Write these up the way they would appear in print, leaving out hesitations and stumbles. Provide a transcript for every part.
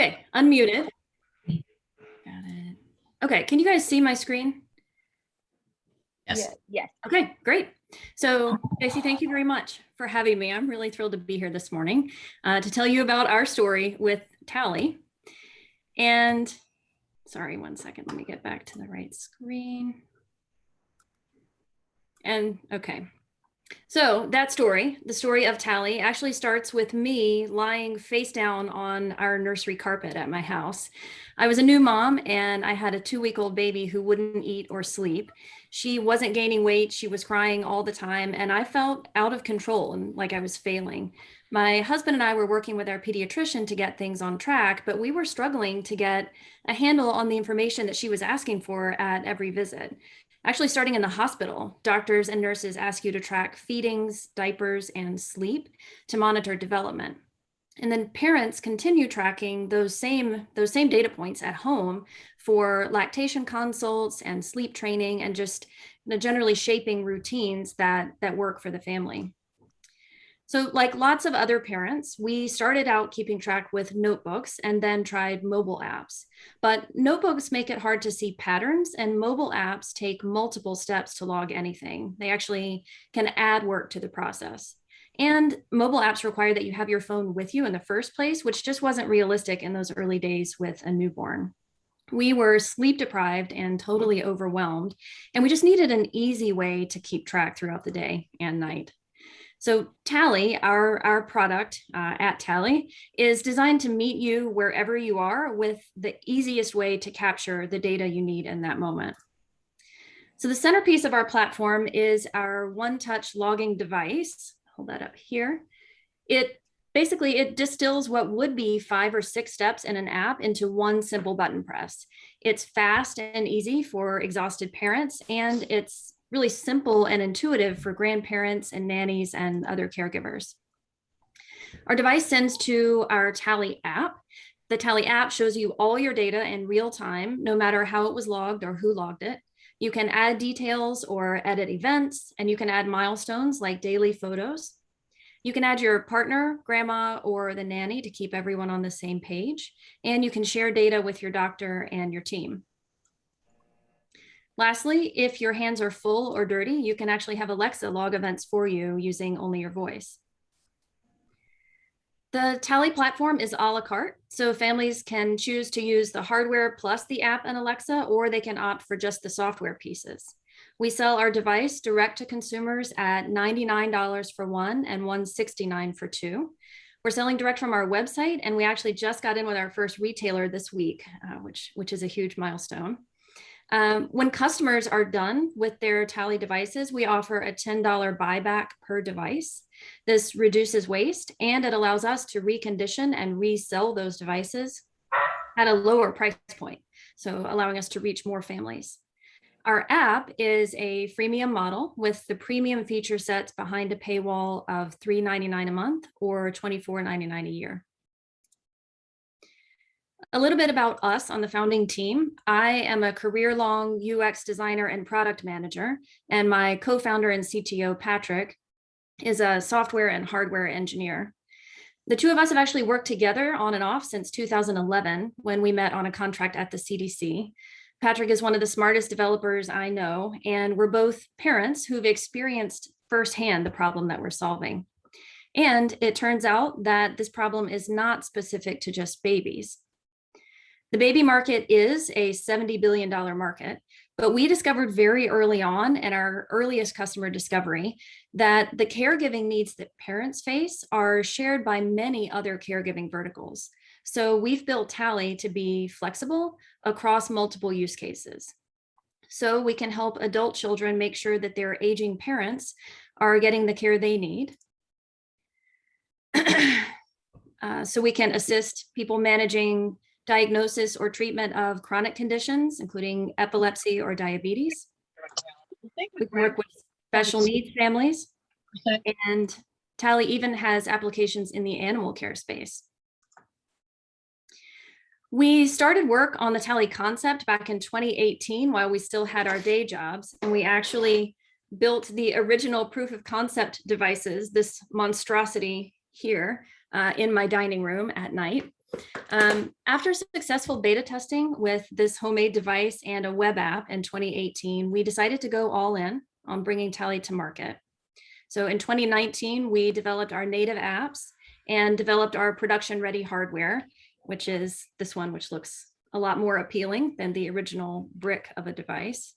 Okay, unmuted. Got it. Okay, can you guys see my screen? Yes. Yes. Okay, great. So, Stacey, thank you very much for having me. I'm really thrilled to be here this morning to tell you about our story with Talli. And sorry, one second, let me get back to the right screen. And okay. So that story, the story of Talli, actually starts with me lying face down on our nursery carpet at my house. I was a new mom and I had a 2-week-old baby who wouldn't eat or sleep. She wasn't gaining weight. She was crying all the time and I felt out of control and like I was failing. My husband and I were working with our pediatrician to get things on track, but we were struggling to get a handle on the information that she was asking for at every visit. Actually, starting in the hospital, doctors and nurses ask you to track feedings, diapers, and sleep to monitor development. And then parents continue tracking those same data points at home for lactation consults and sleep training and just generally shaping routines that work for the family. So like lots of other parents, we started out keeping track with notebooks and then tried mobile apps. But notebooks make it hard to see patterns and mobile apps take multiple steps to log anything. They actually can add work to the process. And mobile apps require that you have your phone with you in the first place, which just wasn't realistic in those early days with a newborn. We were sleep deprived and totally overwhelmed, and we just needed an easy way to keep track throughout the day and night. So Talli, our product at Talli, is designed to meet you wherever you are with the easiest way to capture the data you need in that moment. So the centerpiece of our platform is our one-touch logging device. Hold that up here. It distills what would be 5 or 6 steps in an app into one simple button press. It's fast and easy for exhausted parents, and it's really simple and intuitive for grandparents and nannies and other caregivers. Our device sends to our Talli app. The Talli app shows you all your data in real time, no matter how it was logged or who logged it. You can add details or edit events, and you can add milestones like daily photos. You can add your partner, grandma, or the nanny to keep everyone on the same page. And you can share data with your doctor and your team. Lastly, if your hands are full or dirty, you can actually have Alexa log events for you using only your voice. The Talli platform is a la carte, so families can choose to use the hardware plus the app and Alexa, or they can opt for just the software pieces. We sell our device direct to consumers at $99 for one and $169 for two. We're selling direct from our website, and we actually just got in with our first retailer this week, which is a huge milestone. When customers are done with their Talli devices, we offer a $10 buyback per device. This reduces waste and it allows us to recondition and resell those devices at a lower price point, so allowing us to reach more families. Our app is a freemium model with the premium feature sets behind a paywall of $3.99 a month or $24.99 a year. A little bit about us on the founding team. I am a career-long UX designer and product manager, and my co-founder and CTO, Patrick, is a software and hardware engineer. The two of us have actually worked together on and off since 2011 when we met on a contract at the CDC. Patrick is one of the smartest developers I know, and we're both parents who've experienced firsthand the problem that we're solving. And it turns out that this problem is not specific to just babies. The baby market is a $70 billion market, but we discovered very early on in our earliest customer discovery that the caregiving needs that parents face are shared by many other caregiving verticals. So we've built Talli to be flexible across multiple use cases. So we can help adult children make sure that their aging parents are getting the care they need. So we can assist people managing diagnosis or treatment of chronic conditions, including epilepsy or diabetes. We can work with special needs families, and Talli even has applications in the animal care space. We started work on the Talli concept back in 2018 while we still had our day jobs, and we actually built the original proof of concept devices, this monstrosity here, in my dining room at night. After successful beta testing with this homemade device and a web app in 2018, we decided to go all in on bringing Talli to market. So in 2019, we developed our native apps and developed our production-ready hardware, which is this one, which looks a lot more appealing than the original brick of a device.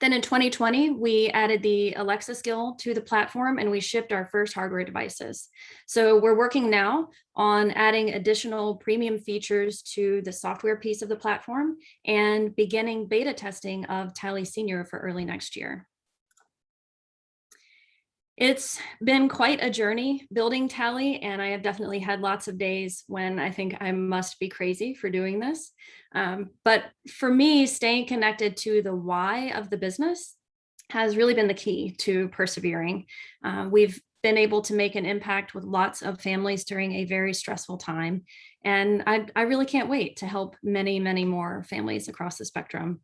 Then in 2020, we added the Alexa skill to the platform and we shipped our first hardware devices. So we're working now on adding additional premium features to the software piece of the platform and beginning beta testing of Talli Senior for early next year. It's been quite a journey building Talli, and I have definitely had lots of days when I think I must be crazy for doing this. But for me, staying connected to the why of the business has really been the key to persevering. We've been able to make an impact with lots of families during a very stressful time. And I really can't wait to help many, many more families across the spectrum.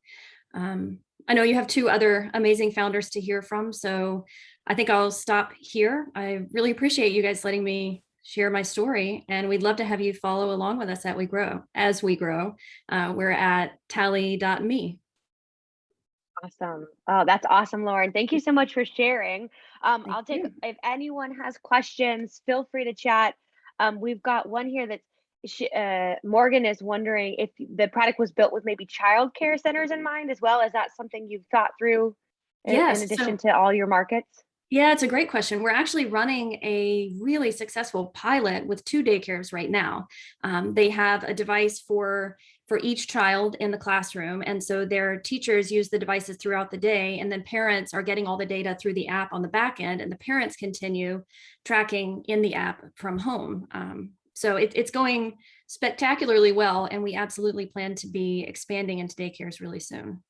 I know you have two other amazing founders to hear from, so I think I'll stop here. I really appreciate you guys letting me share my story, and we'd love to have you follow along with us as we grow. We're at talli.me. Awesome. Oh, that's awesome, Lauren. Thank you so much for sharing. I'll take, if anyone has questions, feel free to chat. We've got one here that's Morgan is wondering if the product was built with maybe childcare centers in mind as well. Is that something you've thought through in addition to all your markets? Yeah, it's a great question. We're actually running a really successful pilot with 2 daycares right now. They have a device for each child in the classroom. And so their teachers use the devices throughout the day, and then parents are getting all the data through the app on the back end, and the parents continue tracking in the app from home. So it's going spectacularly well, and we absolutely plan to be expanding into daycares really soon.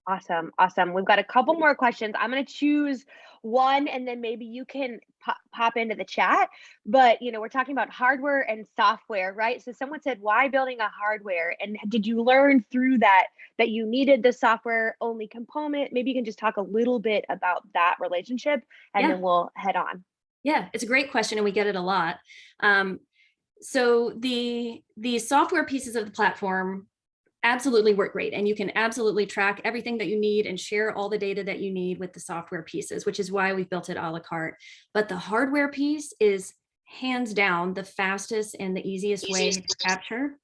Awesome. Awesome. We've got a couple more questions. I'm going to choose one and then maybe you can pop into the chat. But, we're talking about hardware and software, right? So someone said, why building a hardware? And did you learn through that you needed the software only component? Maybe you can just talk a little bit about that relationship and then we'll head on. Yeah, it's a great question and we get it a lot. So the software pieces of the platform absolutely work great, and you can absolutely track everything that you need and share all the data that you need with the software pieces, which is why we've built it a la carte. But the hardware piece is hands down the fastest and the easiest way to capture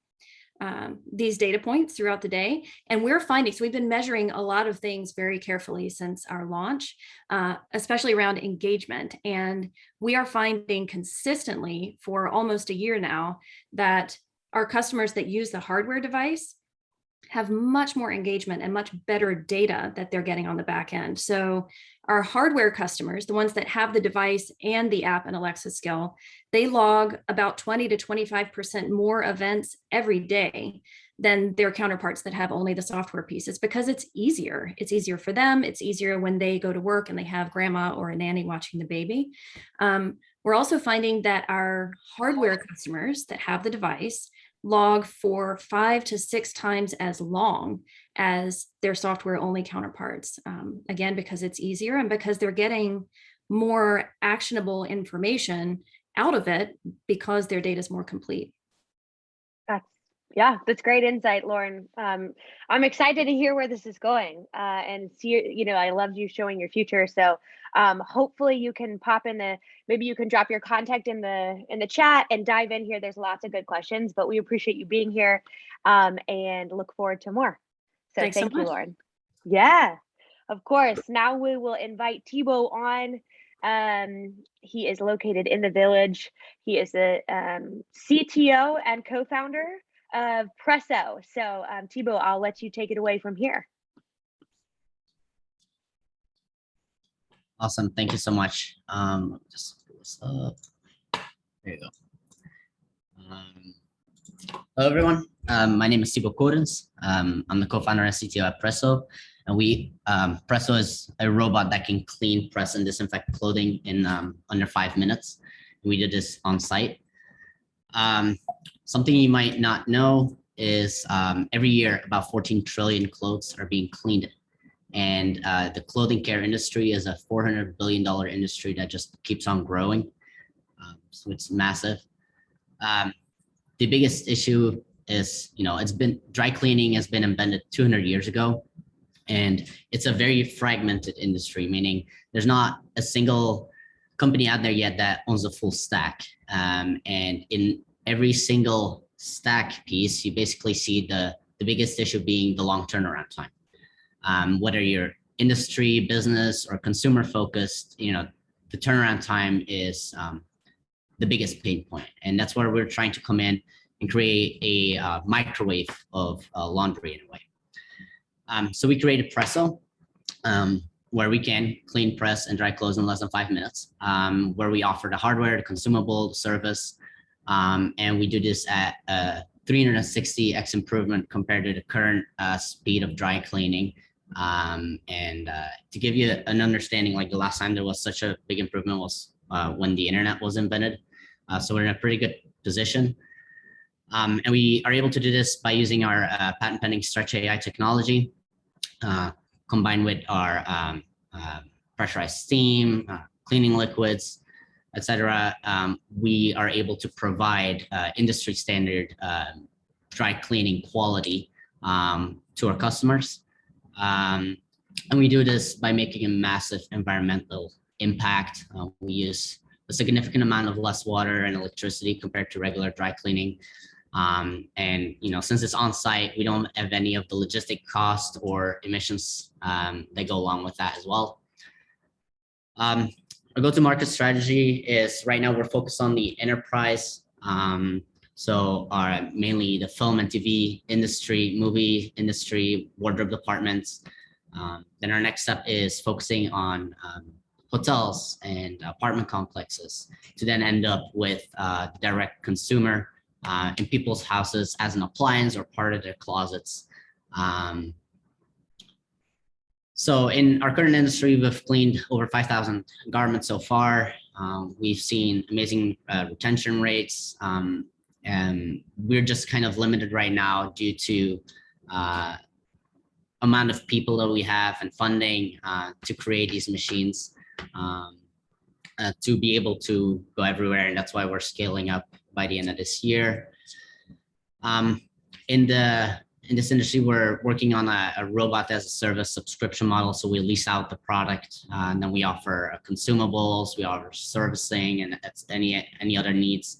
these data points throughout the day. And we're finding, so we've been measuring a lot of things very carefully since our launch, especially around engagement. And we are finding consistently for almost a year now that our customers that use the hardware device have much more engagement and much better data that they're getting on the back end. So our hardware customers, the ones that have the device and the app and Alexa skill, they log about 20 to 25% more events every day than their counterparts that have only the software pieces, because it's easier. It's easier for them. It's easier when they go to work and they have grandma or a nanny watching the baby. We're also finding that our hardware customers that have the device log for 5 to 6 times as long as their software only counterparts. Again, because it's easier and because they're getting more actionable information out of it because their data is more complete. That's great insight, Lauren. I'm excited to hear where this is going and see, I loved you showing your future. So hopefully you can pop in maybe you can drop your contact in the chat and dive in here. There's lots of good questions, but we appreciate you being here and look forward to more. So Thanks thank so you, much. Lauren. Yeah, of course. Now we will invite Thibaut on. He is located in the Village. He is the CTO and co-founder of Presso. So Thibaut, I'll let you take it away from here. Awesome. Thank you so much. Just pull this up. There you go. Hello, everyone. My name is Thibaut Corens. I'm the co-founder and CTO at Presso. And Presso is a robot that can clean, press, and disinfect clothing in under 5 minutes. We did this on site. Something you might not know is every year about 14 trillion clothes are being cleaned. And the clothing care industry is a $400 billion industry that just keeps on growing. So it's massive. the biggest issue is, dry cleaning has been invented 200 years ago, and it's a very fragmented industry, meaning there's not a single company out there yet that owns a full stack. And in every single stack piece, you basically see the biggest issue being the long turnaround time. Whether you're industry, business, or consumer focused, the turnaround time is the biggest pain point. And that's where we're trying to come in and create a microwave of laundry in a way. So we created Presso, where we can clean, press, and dry clothes in less than 5 minutes, where we offer the hardware, the consumable, the service, and we do this at 360x improvement compared to the current speed of dry cleaning. To give you an understanding, like the last time there was such a big improvement was when the internet was invented. So we're in a pretty good position. And we are able to do this by using our patent pending Stretch AI technology, combined with our pressurized steam, cleaning liquids, etc. We are able to provide industry standard dry cleaning quality to our customers. And we do this by making a massive environmental impact. We use a significant amount of less water and electricity compared to regular dry cleaning. And since it's on site, we don't have any of the logistic costs or emissions that go along with that as well. Our go-to-market strategy is right now we're focused on the enterprise. So mainly the film and TV industry, movie industry, wardrobe departments. Then our next step is focusing on hotels and apartment complexes to then end up with direct consumer in people's houses as an appliance or part of their closets. So in our current industry, we've cleaned over 5,000 garments so far. We've seen amazing retention rates, and we're just kind of limited right now due to amount of people that we have and funding to create these machines to be able to go everywhere. And that's why we're scaling up by the end of this year. In this industry, we're working on a robot as a service subscription model. So we lease out the product, and then we offer consumables, we offer servicing, and any other needs.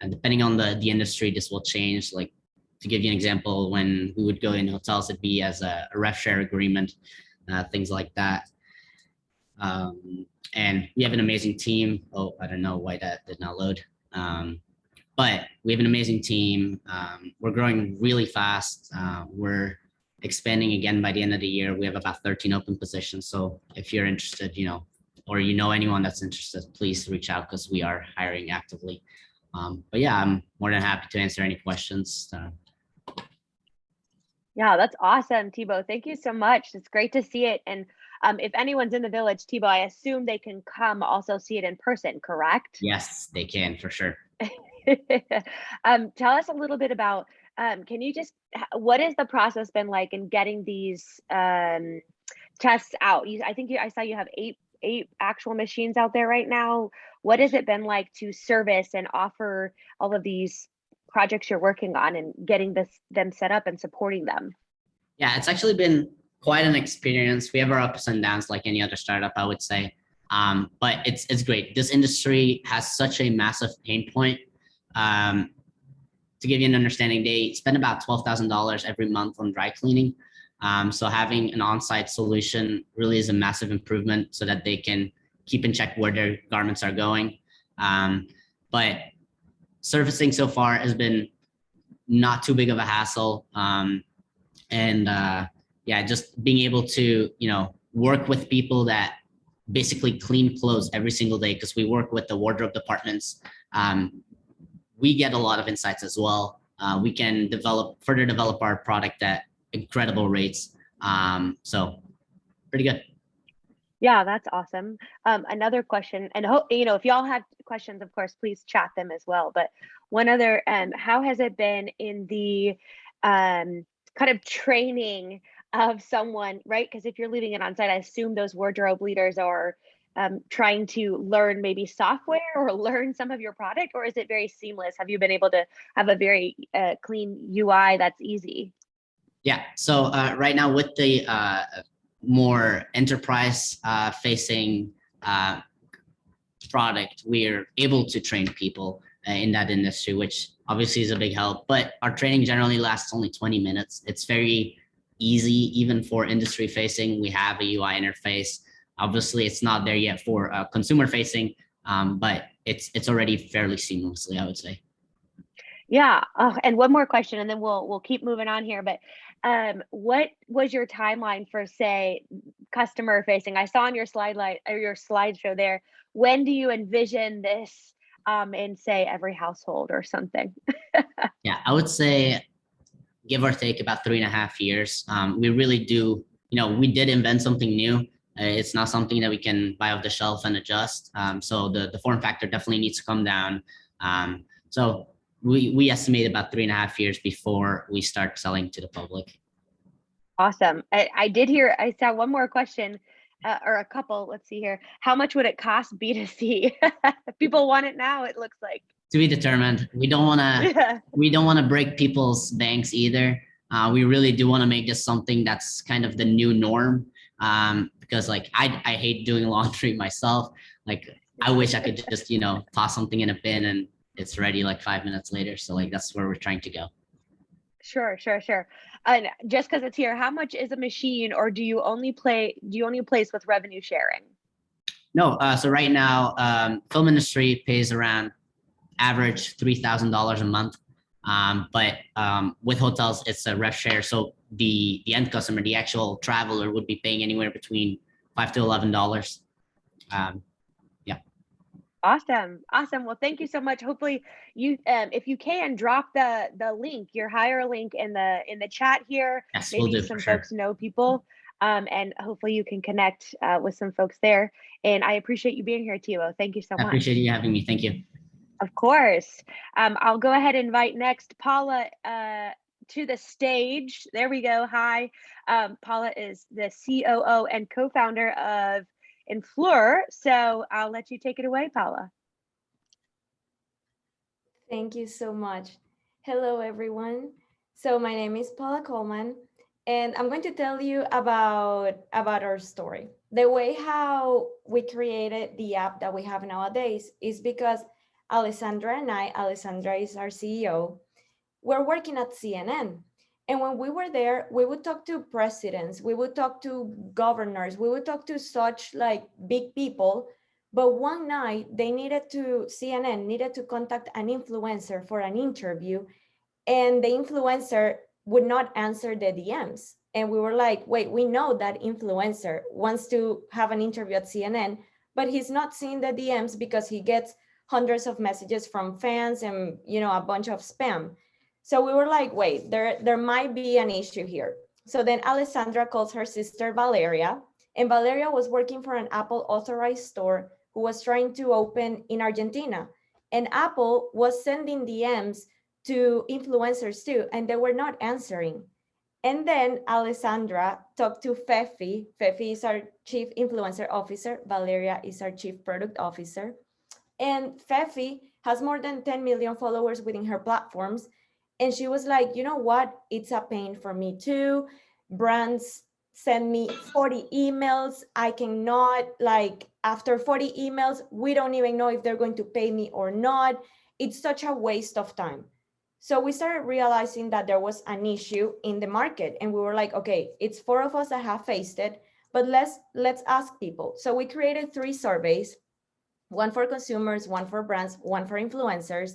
And depending on the industry, this will change. Like, to give you an example, when we would go in hotels, it'd be as a rev share agreement, things like that. And we have an amazing team. Oh, I don't know why that did not load. But we have an amazing team. We're growing really fast. We're expanding again by the end of the year. We have about 13 open positions. So if you're interested, or anyone that's interested, please reach out because we are hiring actively. But yeah, I'm more than happy to answer any questions. Yeah, that's awesome, Thibaut. Thank you so much. It's great to see it. And if anyone's in the village, Thibaut, I assume they can come also see it in person, correct? Yes, they can, for sure. Tell us a little bit about, what has the process been like in getting these tests out? I saw you have eight actual machines out there right now. What has it been like to service and offer all of these projects you're working on and getting them set up and supporting them? Yeah, it's actually been quite an experience. We have our ups and downs like any other startup, I would say. But it's great. This industry has such a massive pain point. To give you an understanding, they spend about $12,000 every month on dry cleaning. So having an on-site solution really is a massive improvement so that they can keep in check where their garments are going. But servicing so far has been not too big of a hassle. Yeah, just being able to, work with people that basically clean clothes every single day, because we work with the wardrobe departments. We get a lot of insights as well. We can further develop our product at incredible rates. So pretty good. Yeah, that's awesome. Another question, and if y'all have questions, of course, please chat them as well. But one other, how has it been in the kind of training of someone, right? Because if you're leaving it on site, I assume those wardrobe leaders are trying to learn maybe software or learn some of your product, or is it very seamless? Have you been able to have a very clean UI that's easy? Yeah, so right now with the more enterprise facing product, we're able to train people in that industry, which obviously is a big help, but our training generally lasts only 20 minutes. It's very easy, even for industry facing. We have a UI interface. Obviously, it's not there yet for consumer facing, but it's already fairly seamlessly, I would say. Yeah. Oh, and one more question, and then we'll keep moving on here. But what was your timeline for, say, customer facing? I saw on your your slideshow there. When do you envision this in, say, every household or something? Yeah, I would say give or take about 3.5 years. We really do, we did invent something new. It's not something that we can buy off the shelf and adjust. So the form factor definitely needs to come down. So we estimate about 3.5 years before we start selling to the public. Awesome. I saw one more question or a couple. Let's see here. How much would it cost B2C? People want it now, it looks like. To be determined. We don't want to we don't want to break people's banks either. We really do want to make this something that's kind of the new norm. Because like I hate doing laundry myself. Like I wish I could just, toss something in a bin and it's ready like 5 minutes later. So like that's where we're trying to go. Sure. And just because it's here, how much is a machine, or do you only place with revenue sharing? No, so right now, film industry pays around average $3,000 a month. But with hotels, it's a rev share. So the end customer, the actual traveler, would be paying anywhere between $5 to $11. Yeah. Awesome. Well, thank you so much. Hopefully you, if you can, drop the link, your hire link in the chat here. Yes, maybe we'll do, some for sure. folks know people, and hopefully you can connect with some folks there. And I appreciate you being here, Thibaut. Thank you so much. I appreciate you having me. Thank you. Of course. I'll go ahead and invite next Paula to the stage. There we go. Hi. Paula is the COO and co-founder of Influur. So I'll let you take it away, Paula. Thank you so much. Hello, everyone. So my name is Paula Coleman, and I'm going to tell you about our story. The way how we created the app that we have nowadays is because Alessandra and Alessandra is our CEO, we're working at CNN. And when we were there, we would talk to presidents, we would talk to governors, we would talk to such like big people. But one night CNN needed to contact an influencer for an interview, and the influencer would not answer the DMs. And we were like, wait, we know that influencer wants to have an interview at CNN, but he's not seeing the DMs because he gets hundreds of messages from fans and a bunch of spam. So we were like, wait, there might be an issue here. So then Alessandra calls her sister Valeria, and Valeria was working for an Apple authorized store who was trying to open in Argentina. And Apple was sending DMs to influencers too, and they were not answering. And then Alessandra talked to Fefi. Fefi is our chief influencer officer. Valeria is our chief product officer. And Fefi has more than 10 million followers within her platforms. And she was like, you know what? It's a pain for me too. Brands send me 40 emails. I cannot, like, after 40 emails, we don't even know if they're going to pay me or not. It's such a waste of time. So we started realizing that there was an issue in the market. And we were like, okay, it's 4 of us that have faced it, but let's ask people. So we created 3 surveys, one for consumers, one for brands, one for influencers.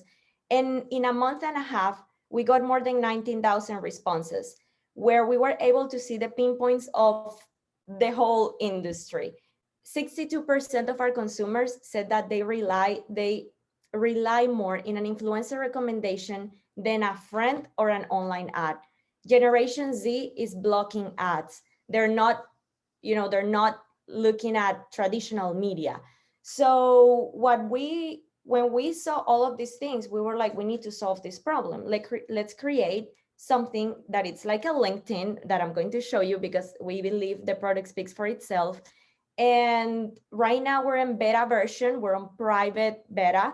And in a month and a half, we got more than 19,000 responses, where we were able to see the pinpoints of the whole industry. 62% of our consumers said that they rely more in an influencer recommendation than a friend or an online ad. Generation Z is blocking ads. They're not looking at traditional media. So when we saw all of these things, we were like, we need to solve this problem. Let's create something that it's like a LinkedIn that I'm going to show you, because we believe the product speaks for itself. And right now we're in beta version, we're on private beta.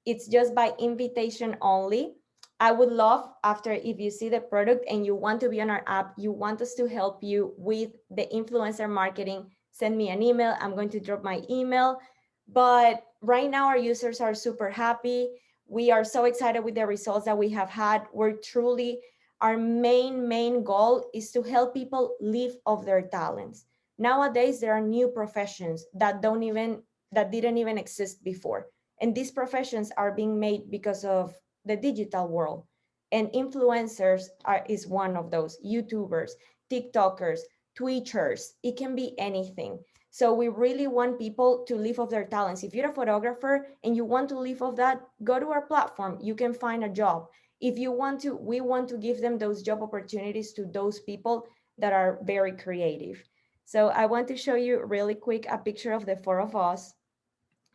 It's just by invitation only. I would love, after, if you see the product and you want to be on our app, you want us to help you with the influencer marketing, send me an email. I'm going to drop my email. But right now our users are super happy. We are so excited with the results that we have had. We're truly, our main goal is to help people live off their talents. Nowadays, there are new professions that didn't even exist before. And these professions are being made because of the digital world. And influencers is one of those. YouTubers, TikTokers, Twitchers, it can be anything. So we really want people to live off their talents. If you're a photographer and you want to live off that, go to our platform. You can find a job. If you want to, we want to give them those job opportunities to those people that are very creative. So I want to show you really quick a picture of the four of us.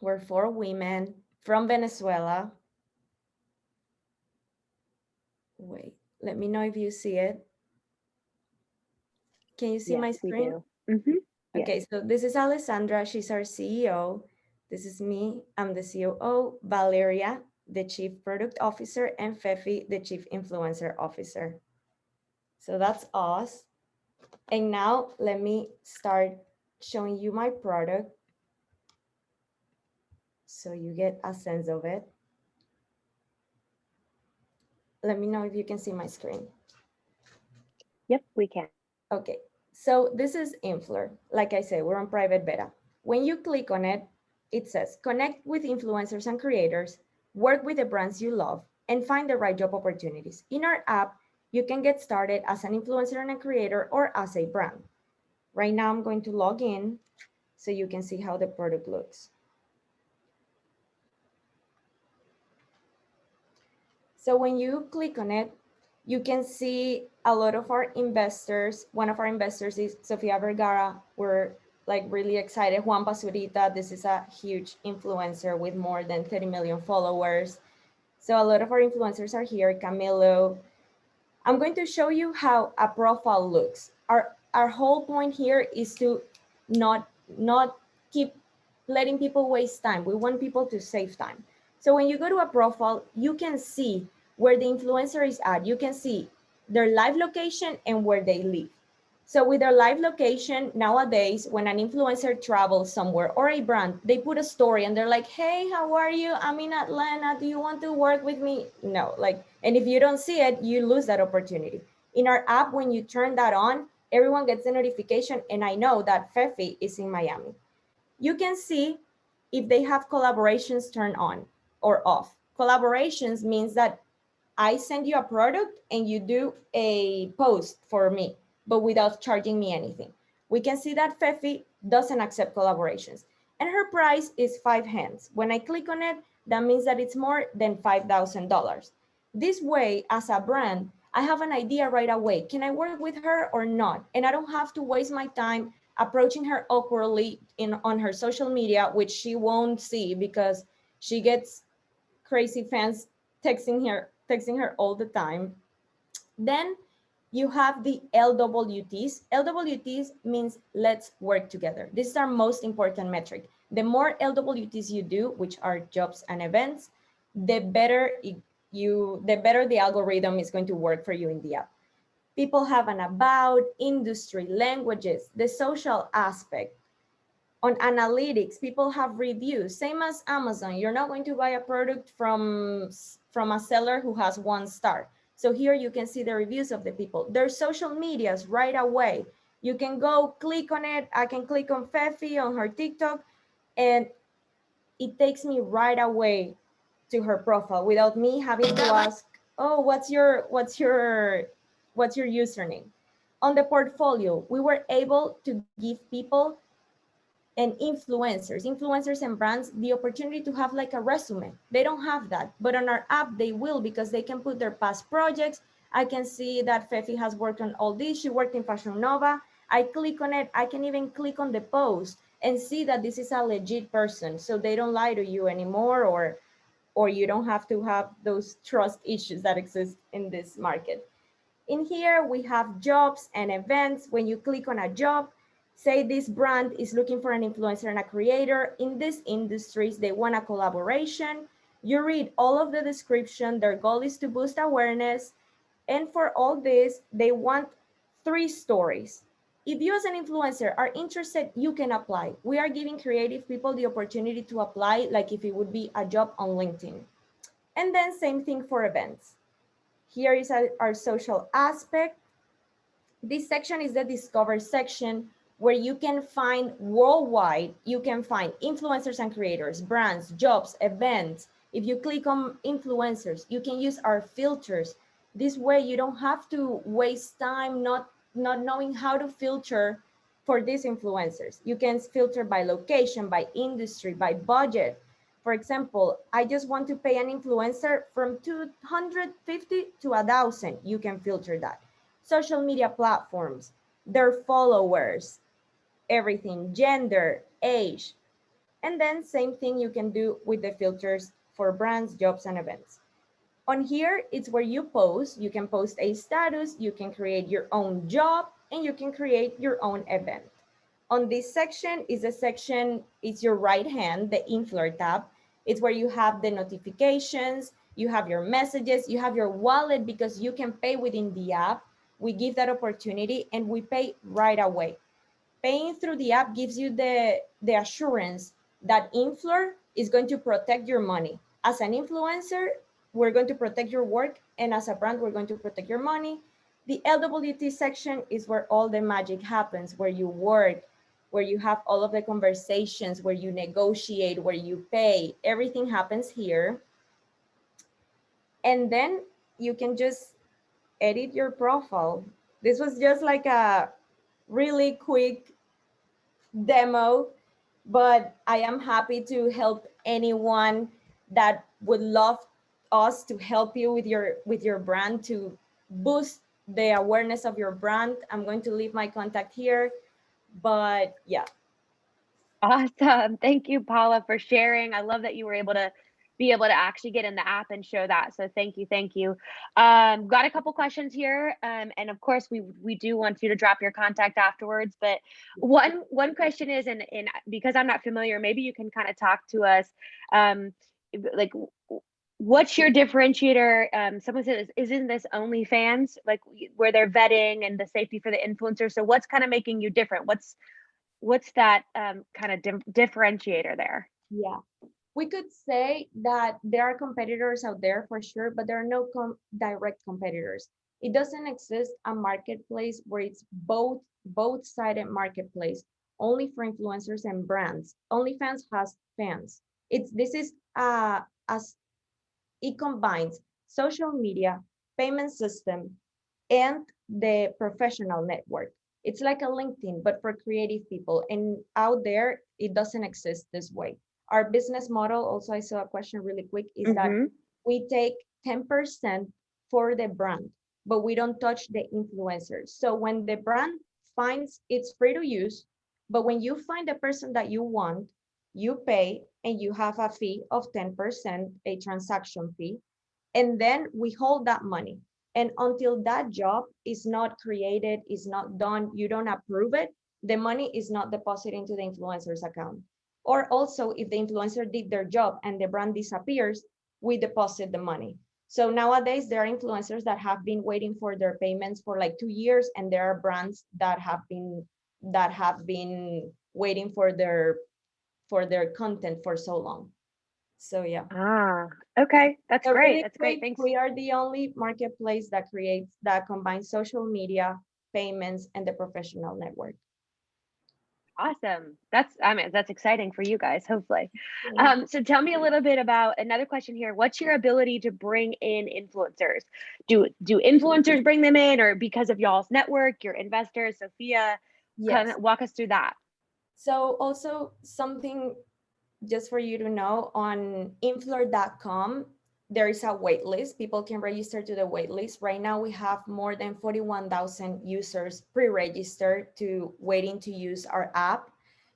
We're four women from Venezuela. Wait, let me know if you see it. Can you see my screen? We do. Okay, Yes. so this is Alessandra. She's our CEO. This is me. I'm the COO. Valeria, the Chief Product Officer, and Fefi, the Chief Influencer Officer. So that's us. And now let me start showing you my product so you get a sense of it. Let me know if you can see my screen. Yep, we can. Okay, so this is Influur. Like I said, we're on private beta. When you click on it, it says connect with influencers and creators, work with the brands you love, and find the right job opportunities. In our app, you can get started as an influencer and a creator or as a brand. Right now, I'm going to log in so you can see how the product looks. So when you click on it, you can see a lot of our investors. One of our investors is Sofia Vergara. We're like really excited. Juan Pazurita, this is a huge influencer with more than 30 million followers. So a lot of our influencers are here, Camilo. I'm going to show you how a profile looks. Our whole point here is to not keep letting people waste time. We want people to save time. So when you go to a profile, you can see where the influencer is at. You can see their live location and where they live. So with their live location, nowadays, when an influencer travels somewhere or a brand, they put a story and they're like, hey, how are you? I'm in Atlanta. Do you want to work with me? No, like, and if you don't see it, you lose that opportunity. In our app, when you turn that on, everyone gets a notification, and I know that Fefi is in Miami. You can see if they have collaborations turned on or off. Collaborations means that I send you a product and you do a post for me, but without charging me anything. We can see that Fefi doesn't accept collaborations and her price is 5 hands. When I click on it, that means that it's more than $5,000. This way, as a brand, I have an idea right away. Can I work with her or not? And I don't have to waste my time approaching her awkwardly on her social media, which she won't see because she gets crazy fans texting her all the time. Then you have the LWTs. LWTs means let's work together. This is our most important metric. The more LWTs you do, which are jobs and events, the better the algorithm is going to work for you in the app. People have an about, industry, languages, the social aspect. On analytics, people have reviews, same as Amazon. You're not going to buy a product from a seller who has 1 star. So here you can see the reviews of the people. Their social medias right away. You can go click on it. I can click on Fefi on her TikTok, and it takes me right away to her profile without me having to ask, oh, what's your username? On the portfolio, we were able to give people and influencers and brands the opportunity to have like a resume. They don't have that, but on our app they will, because they can put their past projects. I can see that Fefi has worked on all this. She worked in Fashion Nova. I click on it. I can even click on the post and see that this is a legit person, so they don't lie to you anymore, or you don't have to have those trust issues that exist in this market. In here we have jobs and events. When you click on a job, Say this brand is looking for an influencer and a creator in these industries. They want a collaboration. You read all of the description. Their goal is to boost awareness. And for all this, they want 3 stories. If you as an influencer are interested, you can apply. We are giving creative people the opportunity to apply like if it would be a job on LinkedIn. And then same thing for events. Here is our social aspect. This section is the discover section where you can find worldwide, you can find influencers and creators, brands, jobs, events. If you click on influencers, you can use our filters. This way you don't have to waste time not knowing how to filter for these influencers. You can filter by location, by industry, by budget. For example, I just want to pay an influencer from 250 to 1,000. You can filter that. Social media platforms, their followers, everything, gender, age. And then same thing you can do with the filters for brands, jobs, and events. On here, it's where you post. You can post a status, you can create your own job, and you can create your own event. On this section is a section, it's your right hand, the Influur tab. It's where you have the notifications, you have your messages, you have your wallet because you can pay within the app. We give that opportunity and we pay right away. Paying through the app gives you the assurance that Influur is going to protect your money. As an influencer, we're going to protect your work, and as a brand, we're going to protect your money. The LWT section is where all the magic happens, where you work, where you have all of the conversations, where you negotiate, where you pay. Everything happens here. And then you can just edit your profile. This was just like a really quick demo, but I am happy to help anyone that would love us to help you with your brand, to boost the awareness of your brand. I'm going to leave my contact here, but yeah. Awesome. Thank you, Paula, for sharing. I love that you were able to actually get in the app and show that. So thank you. Thank you. Got a couple questions here. And of course, we do want you to drop your contact afterwards. But one question is, and because I'm not familiar, maybe you can kind of talk to us, like, what's your differentiator? Someone said, isn't this OnlyFans, like where they're vetting and the safety for the influencer? So what's kind of making you different? What's that kind of differentiator there? Yeah, we could say that there are competitors out there for sure, but there are no direct competitors. It doesn't exist a marketplace where it's both-sided marketplace, only for influencers and brands. OnlyFans has fans. This is as it combines social media, payment system, and the professional network. It's like a LinkedIn, but for creative people. And out there, it doesn't exist this way. Our business model, also, I saw a question really quick, is that we take 10% for the brand, but we don't touch the influencers. So when the brand finds it's free to use, but when you find the person that you want, you pay and you have a fee of 10%, a transaction fee, and then we hold that money. And until that job is not created, is not done, you don't approve it, the money is not deposited into the influencer's account. Or also, if the influencer did their job and the brand disappears, we deposit the money. So nowadays, there are influencers that have been waiting for their payments for like 2 years, and there are brands that have been waiting for their content for so long. So yeah. Okay, that's So great. really That's great. Thanks. We are the only marketplace that combines social media, payments, and the professional network. Awesome. That's exciting for you guys, hopefully. Yeah. So tell me a little bit about another question here. What's your ability to bring in influencers? Do influencers bring them in, or because of y'all's network, your investors? Sophia, kind of walk us through that. So also something just for you to know, on influur.com, there is a wait list. People can register to the wait list. Right now, we have more than 41,000 users pre-registered to waiting to use our app.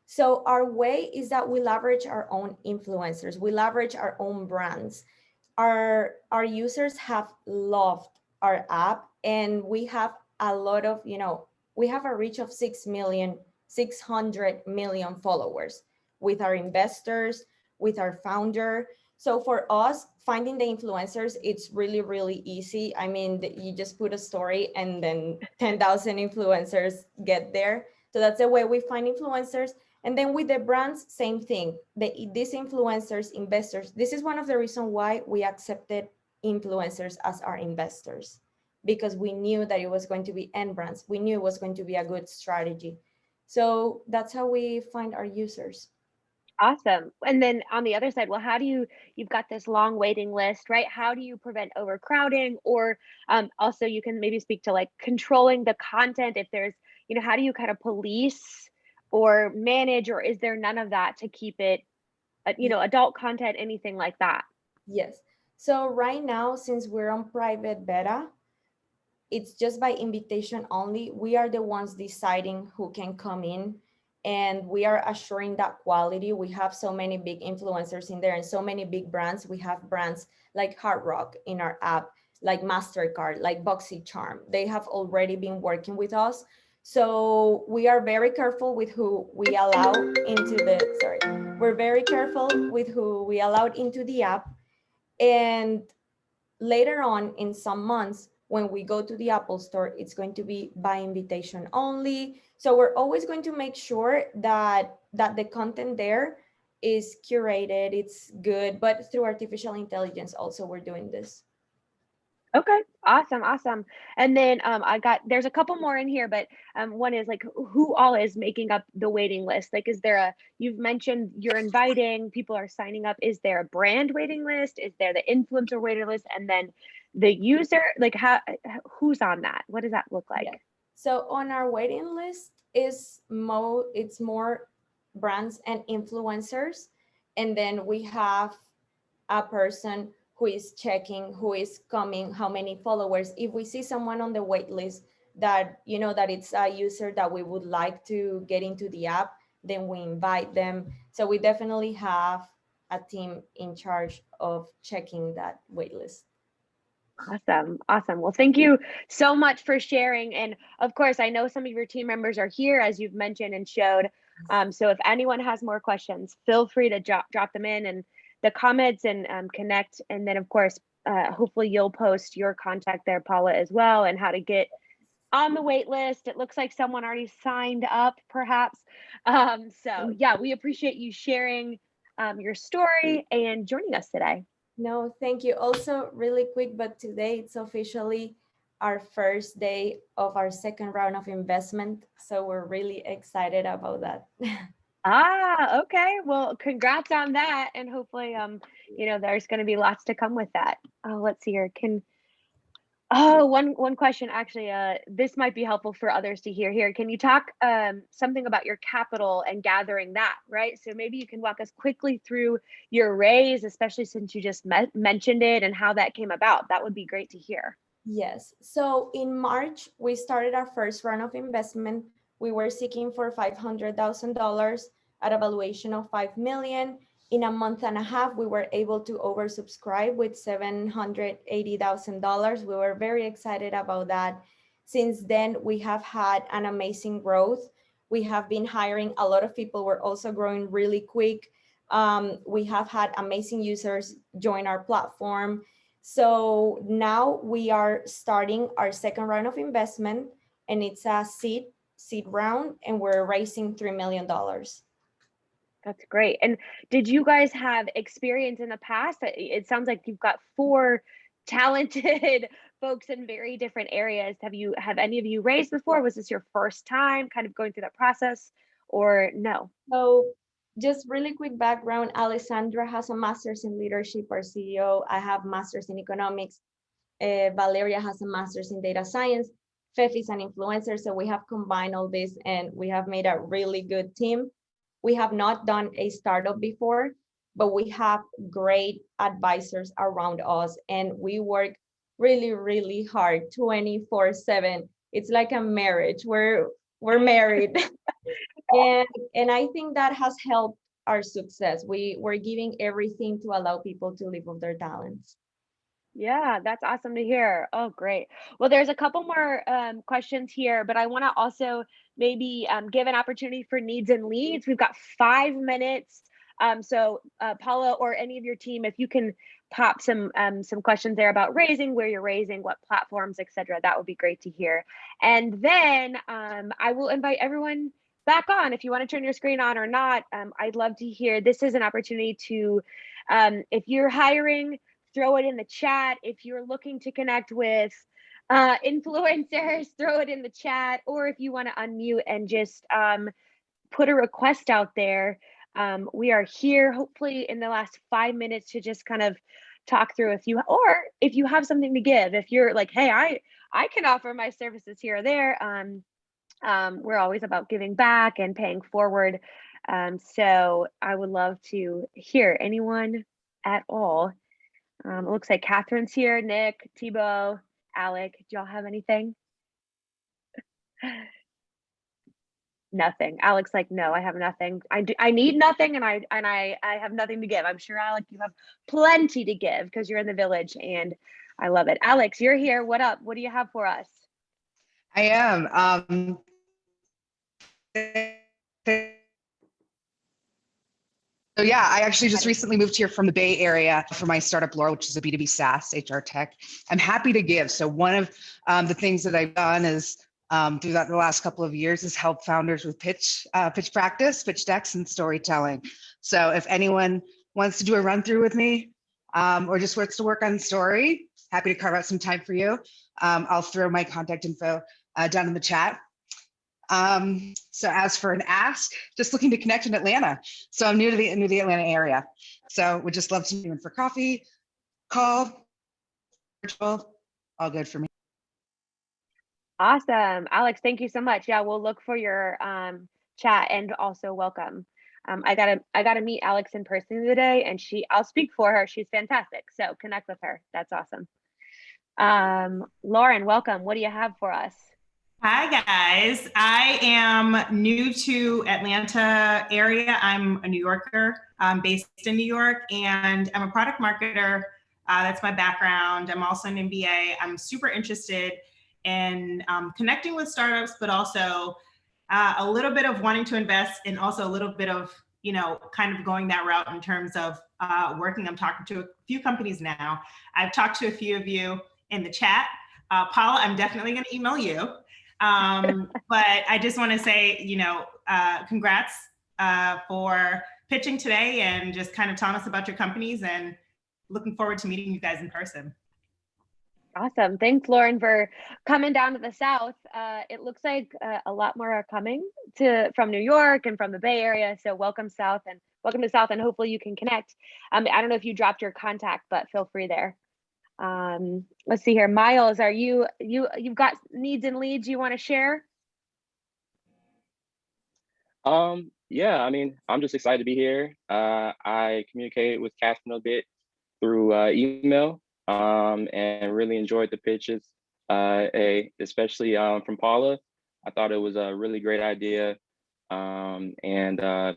So our way is that we leverage our own influencers. We leverage our own brands. Our users have loved our app, and we have a lot of, we have a reach of 6 million 600 million followers with our investors, with our founder. So for us, finding the influencers, it's really, really easy. I mean, you just put a story and then 10,000 influencers get there. So that's the way we find influencers. And then with the brands, same thing. These influencers, investors, this is one of the reasons why we accepted influencers as our investors, because we knew that it was going to be end brands. We knew it was going to be a good strategy. So that's how we find our users. Awesome. And then on the other side, well, how do you've got this long waiting list, right? How do you prevent overcrowding? Or also you can maybe speak to like controlling the content if there's, how do you kind of police or manage, or is there none of that to keep it, adult content, anything like that? Yes. So right now, since we're on private beta, it's just by invitation only. We are the ones deciding who can come in, and we are assuring that quality. We have so many big influencers in there and so many big brands. We have brands like Hard Rock in our app, like MasterCard, like BoxyCharm. They have already been working with us. So we are very careful with who we allow into we're very careful with who we allowed into the app. And later on in some months, when we go to the Apple Store, it's going to be by invitation only. So we're always going to make sure that the content there is curated, it's good, but through artificial intelligence also we're doing this. Okay, awesome. And then there's a couple more in here, but one is like, who all is making up the waiting list? Like, is there you've mentioned you're inviting, people are signing up. Is there a brand waiting list? Is there the influencer waiting list? And then the user, like who's on that? What does that look like? Yeah. So on our waiting list it's more brands and influencers. And then we have a person who is checking who is coming, how many followers. If we see someone on the wait list that that it's a user that we would like to get into the app, then we invite them. So we definitely have a team in charge of checking that wait list. Awesome. Well, thank you so much for sharing. And of course, I know some of your team members are here, as you've mentioned and showed. So if anyone has more questions, feel free to drop them in the comments and connect. And then of course, hopefully you'll post your contact there, Paula, as well, and how to get on the wait list. It looks like someone already signed up, perhaps. So yeah, we appreciate you sharing your story and joining us today. No, thank you. Also, really quick, but today it's officially our first day of our second round of investment. So we're really excited about that. Okay. Well, congrats on that. And hopefully, there's going to be lots to come with that. Let's see here. One question, actually, this might be helpful for others to hear here. Can you talk something about your capital and gathering that, right? So maybe you can walk us quickly through your raise, especially since you just mentioned it and how that came about. That would be great to hear. Yes. So in March, we started our first round of investment. We were seeking for $500,000 at a valuation of $5 million. In a month and a half, we were able to oversubscribe with $780,000. We were very excited about that. Since then, we have had an amazing growth. We have been hiring a lot of people. We're also growing really quick. We have had amazing users join our platform. So now we are starting our second round of investment, and it's a seed round, and we're raising $3 million. That's great. And did you guys have experience in the past? It sounds like you've got 4 talented folks in very different areas. Have any of you raised before? Was this your first time kind of going through that process, or no? So just really quick background, Alessandra has a master's in leadership, our CEO. I have master's in economics. Valeria has a master's in data science. Fefi is an influencer. So we have combined all this and we have made a really good team. We have not done a startup before, but we have great advisors around us, and we work really, really hard 24/7. It's like a marriage. We're married. and I think that has helped our success. We're giving everything to allow people to live off their talents. Yeah, that's awesome to hear. Oh, great. Well, there's a couple more questions here, but I want to also maybe give an opportunity for needs and leads. We've got 5 minutes. So Paula or any of your team, if you can pop some questions there about raising, where you're raising, what platforms, etc., that would be great to hear. And then I will invite everyone back on if you want to turn your screen on or not. I'd love to hear. This is an opportunity to, if you're hiring, throw it in the chat. If you're looking to connect with influencers, throw it in the chat. Or if you want to unmute and just put a request out there. We are here hopefully in the last 5 minutes to just kind of talk through or if you have something to give, if you're like, hey, I can offer my services here or there. We're always about giving back and paying forward. So I would love to hear anyone at all. It looks like Catherine's here, Nick, Thibaut, Alec. Do y'all have anything? Nothing. Alec's like, no, I have nothing. I need nothing, and I have nothing to give. I'm sure, Alec, you have plenty to give because you're in the village, and I love it. Alex, you're here. What up? What do you have for us? I am. So yeah, I actually just recently moved here from the Bay Area for my startup, Laura, which is a B2B SaaS HR tech. I'm happy to give. So one of the things that I've done is throughout the last couple of years is help founders with pitch practice, pitch decks, and storytelling. So if anyone wants to do a run through with me or just wants to work on story, happy to carve out some time for you. I'll throw my contact info down in the chat. So as for an ask, just looking to connect in Atlanta. So I'm new to the Atlanta area. So would just love to meet you in for coffee, call, virtual, all good for me. Awesome. Alex, thank you so much. Yeah, we'll look for your chat, and also welcome. I gotta meet Alex in person today, and I'll speak for her. She's fantastic. So connect with her. That's awesome. Lauren, welcome. What do you have for us? Hi guys, I am new to Atlanta area. I'm a New Yorker, based in New York, and I'm a product marketer. That's my background. I'm also an MBA. I'm super interested in connecting with startups, but also a little bit of wanting to invest, and also a little bit of, kind of going that route in terms of working. I'm talking to a few companies now. I've talked to a few of you in the chat. Paula, I'm definitely going to email you. But I just want to say, congrats for pitching today and just kind of telling us about your companies, and looking forward to meeting you guys in person. Awesome. Thanks, Lauren, for coming down to the South. It looks like a lot more are coming from New York and from the Bay Area. So welcome South, and welcome to South, and hopefully you can connect. I don't know if you dropped your contact, but feel free there. Let's see here. Miles, are you've got needs and leads you want to share? Yeah, I mean, I'm just excited to be here. I communicated with Catherine a bit through email, and really enjoyed the pitches, especially from Paula. I thought it was a really great idea, and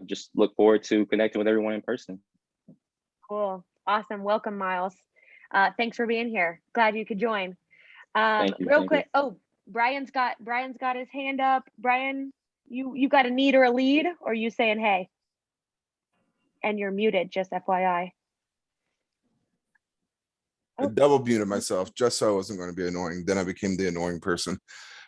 just look forward to connecting with everyone in person. Cool. Awesome. Welcome, Miles. Thanks for being here. Glad you could join. Thank you. Real quick. Oh, Brian's got his hand up. Brian, you got a need or a lead, or you saying hey? And you're muted, just FYI. I double muted myself just so I wasn't going to be annoying. Then I became the annoying person.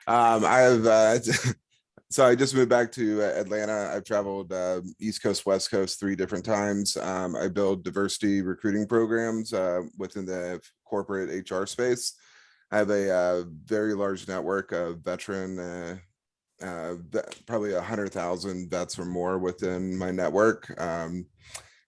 So I just moved back to Atlanta. I've traveled East Coast, West Coast 3 different times. I build diversity recruiting programs within the corporate HR space. I have a very large network of veteran, probably 100,000 vets or more within my network.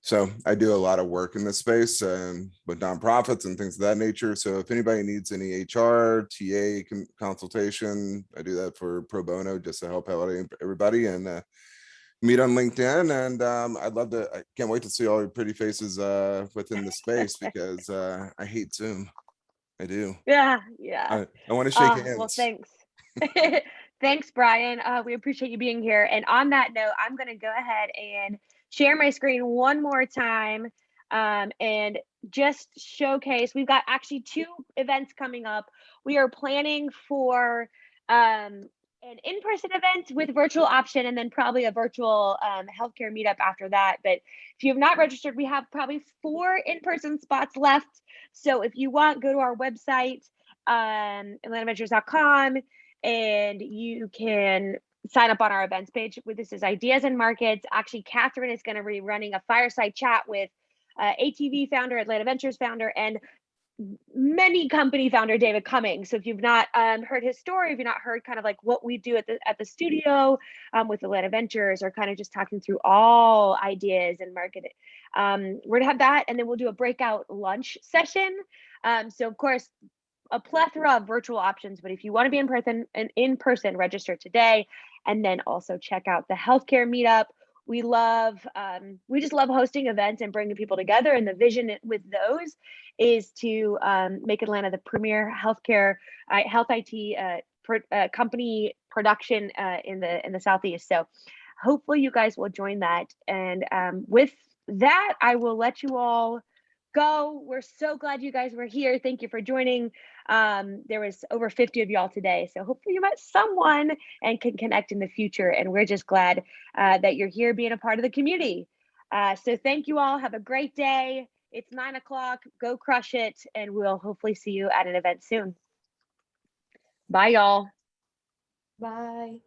So I do a lot of work in this space with nonprofits and things of that nature. So if anybody needs any HR, TA consultation, I do that for pro bono just to help out everybody, and meet on LinkedIn. And I can't wait to see all your pretty faces within the space, because I hate Zoom. I do. Yeah. I want to shake hands. Well, thanks. Thanks, Brian. We appreciate you being here. And on that note, I'm going to go ahead and share my screen one more time and just showcase. We've got actually 2 events coming up. We are planning for an in-person event with virtual option, and then probably a virtual healthcare meetup after that. But if you have not registered, we have probably 4 in-person spots left. So if you want, go to our website, AtlantaVentures.com, and you can sign up on our events page. This is Ideas and Markets. Actually, Catherine is going to be running a fireside chat with ATV founder, Atlanta Ventures founder, and many company founder David Cummings. So if you've not heard his story, if you've not heard kind of like what we do at the studio with Atlanta Ventures, or kind of just talking through all ideas and marketing, we're gonna have that, and then we'll do a breakout lunch session. So of course, a plethora of virtual options, but if you want to be in person, register today, and then also check out the healthcare meetup. We just love hosting events and bringing people together. And the vision with those is to make Atlanta the premier healthcare, health IT company production in the Southeast. So hopefully you guys will join that. And with that, I will let you all go. We're so glad you guys were here. Thank you for joining. There was over 50 of y'all today. So hopefully you met someone and can connect in the future. And we're just glad that you're here being a part of the community. So thank you all. Have a great day. It's 9 o'clock. Go crush it. And we'll hopefully see you at an event soon. Bye, y'all. Bye.